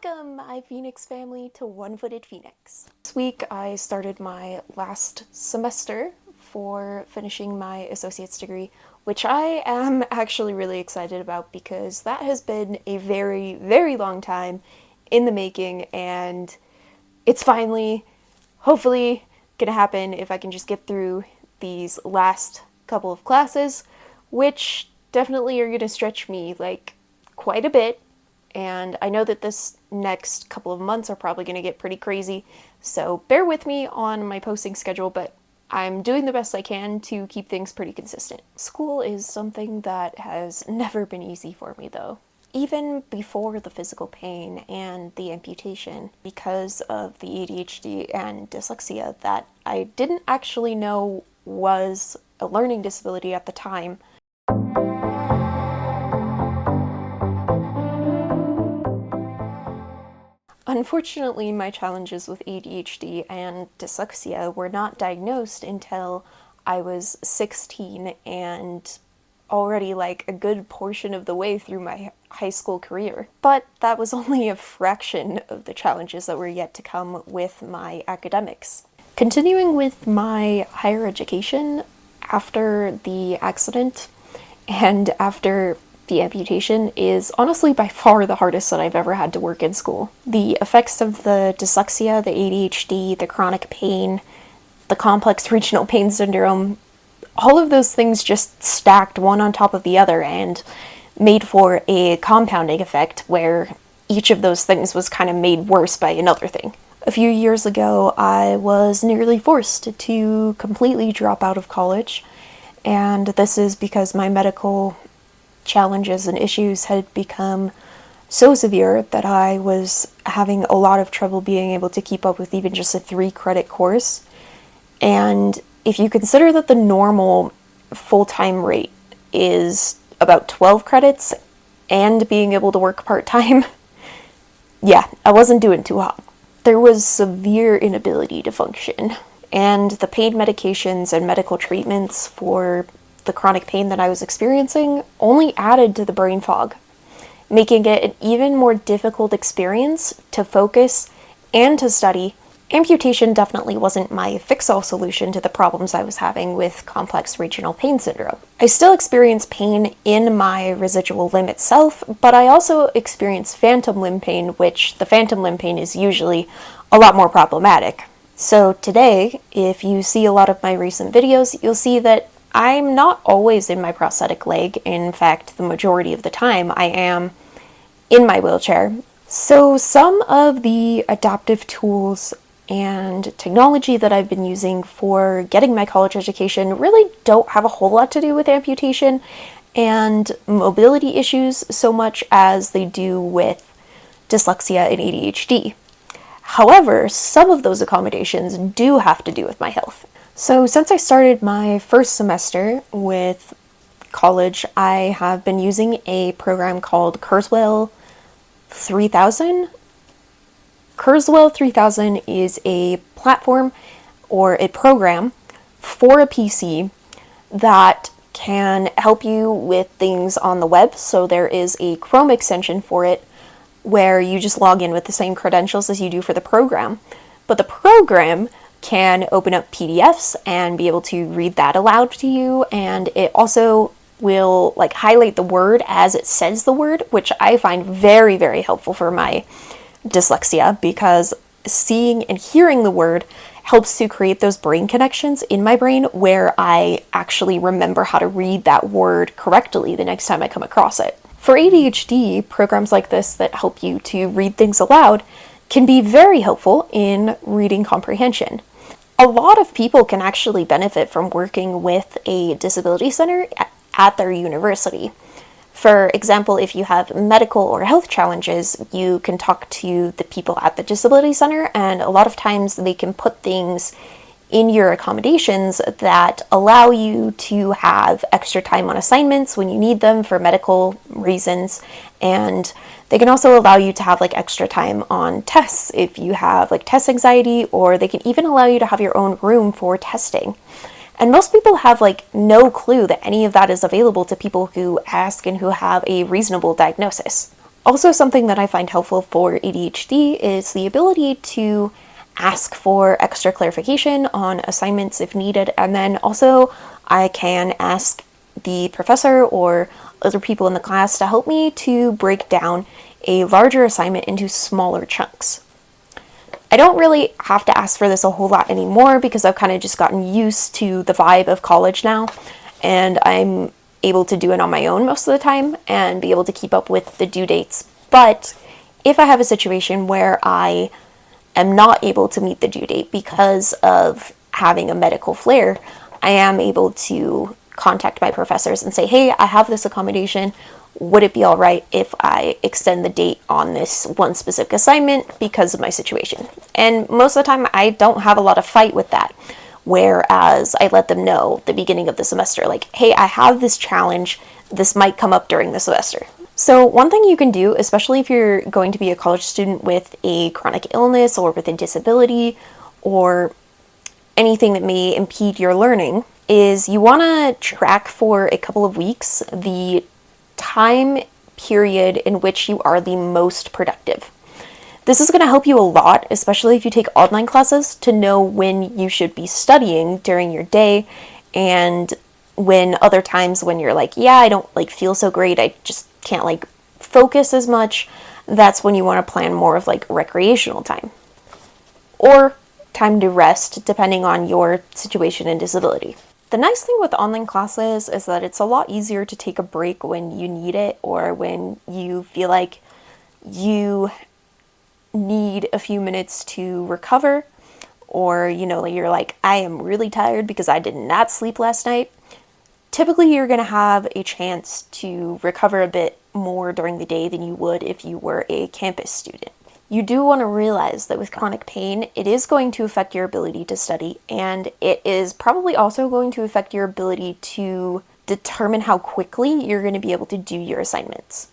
Welcome, my Phoenix family, to One-Footed Phoenix. This week I started my last semester for finishing my associate's degree, which I am actually really excited about because that has been a very, very long time in the making, and it's finally, hopefully, gonna happen if I can just get through these last couple of classes, which definitely are gonna stretch me like quite a bit. And I know that this next couple of months are probably going to get pretty crazy, so bear with me on my posting schedule, but I'm doing the best I can to keep things pretty consistent. School is something that has never been easy for me, though. Even before the physical pain and the amputation, because of the ADHD and dyslexia that I didn't actually know was a learning disability at the time. Unfortunately, my challenges with ADHD and dyslexia were not diagnosed until I was 16 and already like a good portion of the way through my high school career. But that was only a fraction of the challenges that were yet to come with my academics. Continuing with my higher education, after the accident and after the amputation is honestly by far the hardest that I've ever had to work in school. The effects of the dyslexia, the ADHD, the chronic pain, the complex regional pain syndrome, all of those things just stacked one on top of the other and made for a compounding effect where each of those things was kind of made worse by another thing. A few years ago, I was nearly forced to completely drop out of college, and this is because my medical challenges and issues had become so severe that I was having a lot of trouble being able to keep up with even just a 3-credit course. And if you consider that the normal full-time rate is about 12 credits and being able to work part-time, yeah, I wasn't doing too hot. There was severe inability to function, and the pain medications and medical treatments for the chronic pain that I was experiencing only added to the brain fog, making it an even more difficult experience to focus and to study. Amputation definitely wasn't my fix-all solution to the problems I was having with complex regional pain syndrome. I still experience pain in my residual limb itself, but I also experience phantom limb pain, which the phantom limb pain is usually a lot more problematic. So today, if you see a lot of my recent videos, you'll see that I'm not always in my prosthetic leg. In fact, the majority of the time I am in my wheelchair. So some of the adaptive tools and technology that I've been using for getting my college education really don't have a whole lot to do with amputation and mobility issues so much as they do with dyslexia and ADHD. However, some of those accommodations do have to do with my health. So since I started my first semester with college, I have been using a program called Kurzweil 3000. Kurzweil 3000 is a platform or a program for a PC that can help you with things on the web. So there is a Chrome extension for it where you just log in with the same credentials as you do for the program. But the program can open up PDFs and be able to read that aloud to you, and it also will like highlight the word as it says the word, which I find very, very helpful for my dyslexia because seeing and hearing the word helps to create those brain connections in my brain where I actually remember how to read that word correctly the next time I come across it. For ADHD, programs like this that help you to read things aloud can be very helpful in reading comprehension. A lot of people can actually benefit from working with a disability center at their university. For example, if you have medical or health challenges, you can talk to the people at the disability center, and a lot of times they can put things in your accommodations that allow you to have extra time on assignments when you need them for medical reasons, and they can also allow you to have like extra time on tests if you have like test anxiety, or they can even allow you to have your own room for testing. And most people have like no clue that any of that is available to people who ask and who have a reasonable diagnosis. Also, something that I find helpful for ADHD is the ability to ask for extra clarification on assignments if needed, and then also I can ask the professor or other people in the class to help me to break down a larger assignment into smaller chunks. I don't really have to ask for this a whole lot anymore because I've kind of just gotten used to the vibe of college now, and I'm able to do it on my own most of the time and be able to keep up with the due dates. But if I have a situation where I am not able to meet the due date because of having a medical flare, I am able to contact my professors and say, hey, I have this accommodation. Would it be all right if I extend the date on this one specific assignment because of my situation? And most of the time, I don't have a lot of fight with that. Whereas I let them know the beginning of the semester, like, hey, I have this challenge. This might come up during the semester. So one thing you can do, especially if you're going to be a college student with a chronic illness or with a disability or anything that may impede your learning, is you want to track for a couple of weeks the time period in which you are the most productive. This is going to help you a lot, especially if you take online classes, to know when you should be studying during your day and when other times when you're like, yeah, I don't like feel so great, I just can't like focus as much. That's when you want to plan more of like recreational time or time to rest, depending on your situation and disability. The nice thing with online classes is that it's a lot easier to take a break when you need it or when you feel like you need a few minutes to recover, or you're like, I am really tired because I did not sleep last night. Typically you're going to have a chance to recover a bit more during the day than you would if you were a campus student. You do want to realize that with chronic pain, it is going to affect your ability to study, and it is probably also going to affect your ability to determine how quickly you're going to be able to do your assignments.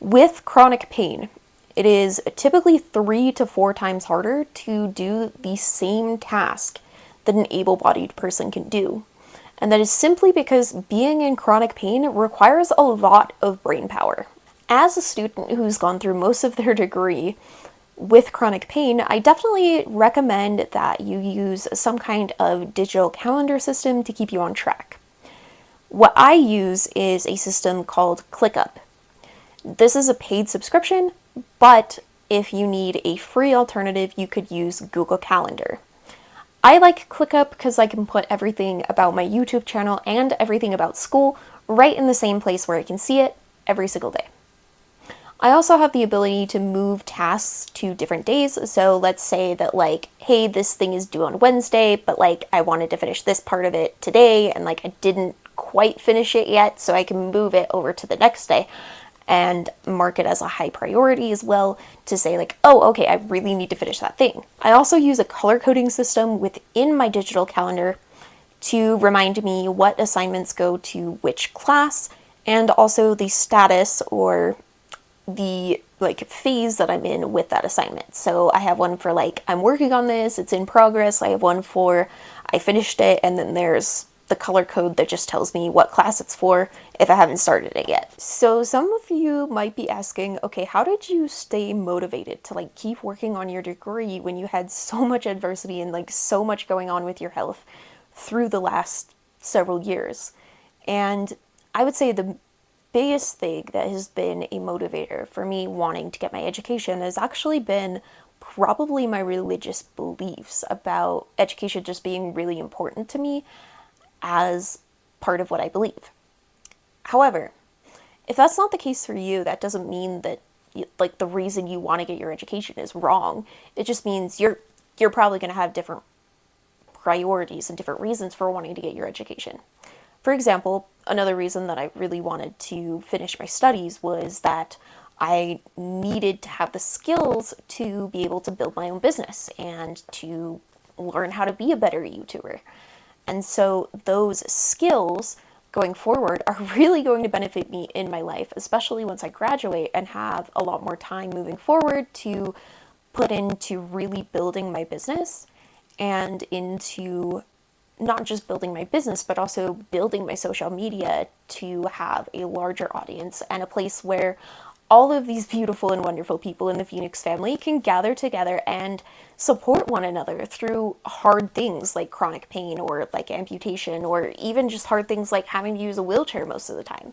With chronic pain, it is typically 3 to 4 times harder to do the same task that an able-bodied person can do. And that is simply because being in chronic pain requires a lot of brain power. As a student who's gone through most of their degree with chronic pain, I definitely recommend that you use some kind of digital calendar system to keep you on track. What I use is a system called ClickUp. This is a paid subscription, but if you need a free alternative, you could use Google Calendar. I like ClickUp because I can put everything about my YouTube channel and everything about school right in the same place where I can see it every single day. I also have the ability to move tasks to different days. So let's say that like, hey, this thing is due on Wednesday, but like I wanted to finish this part of it today and like I didn't quite finish it yet, so I can move it over to the next day and mark it as a high priority as well to say like, oh, okay, I really need to finish that thing. I also use a color coding system within my digital calendar to remind me what assignments go to which class and also the status or the like phase that I'm in with that assignment. So I have one for like, I'm working on this, it's in progress. I have one for I finished it, and then there's the color code that just tells me what class it's for if I haven't started it yet. So some of you might be asking, okay, how did you stay motivated to like keep working on your degree when you had so much adversity and like so much going on with your health through the last several years? And I would say the biggest thing that has been a motivator for me wanting to get my education has actually been probably my religious beliefs about education just being really important to me as part of what I believe. However, if that's not the case for you, that doesn't mean that like the reason you want to get your education is wrong. It just means you're probably going to have different priorities and different reasons for wanting to get your education. For example, another reason that I really wanted to finish my studies was that I needed to have the skills to be able to build my own business and to learn how to be a better YouTuber. And so those skills going forward are really going to benefit me in my life, especially once I graduate and have a lot more time moving forward to put into really building my business and into not just building my business, but also building my social media to have a larger audience and a place where all of these beautiful and wonderful people in the Phoenix family can gather together and support one another through hard things like chronic pain or like amputation, or even just hard things like having to use a wheelchair most of the time.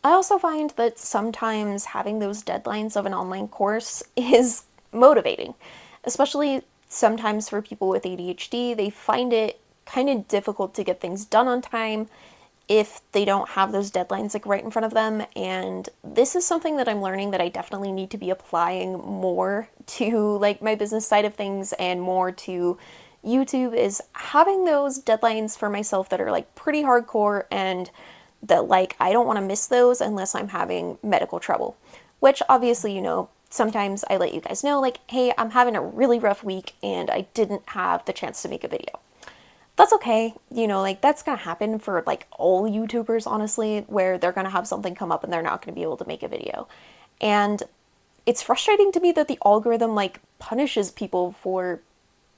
I also find that sometimes having those deadlines of an online course is motivating, especially sometimes for people with ADHD. They find it kind of difficult to get things done on time if they don't have those deadlines like right in front of them. And this is something that I'm learning that I definitely need to be applying more to like my business side of things and more to YouTube, is having those deadlines for myself that are like pretty hardcore, and that like I don't want to miss those unless I'm having medical trouble. Which obviously, sometimes I let you guys know like, hey, I'm having a really rough week and I didn't have the chance to make a video. That's okay. Like that's gonna happen for like all YouTubers, honestly, where they're gonna have something come up and they're not gonna be able to make a video. And it's frustrating to me that the algorithm like punishes people for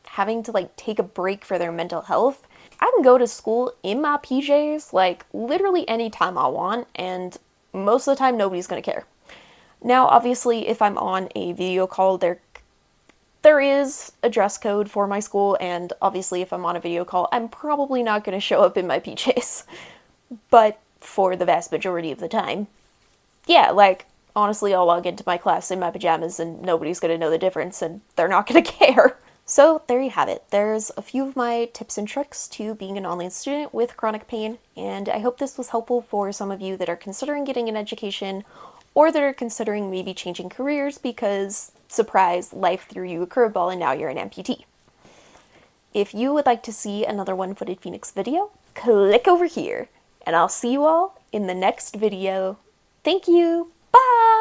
having to like take a break for their mental health. I can go to school in my PJs like literally anytime I want, and most of the time nobody's gonna care. Now, obviously, if I'm on a video call, there is a dress code for my school, and obviously if I'm on a video call, I'm probably not going to show up in my PJs. But for the vast majority of the time, yeah, like, honestly, I'll log into my class in my pajamas and nobody's going to know the difference, and they're not going to care. So there you have it. There's a few of my tips and tricks to being an online student with chronic pain, and I hope this was helpful for some of you that are considering getting an education or that are considering maybe changing careers because, surprise, life threw you a curveball and now you're an amputee. If you would like to see another One-Footed Phoenix video, click over here, and I'll see you all in the next video. Thank you! Bye!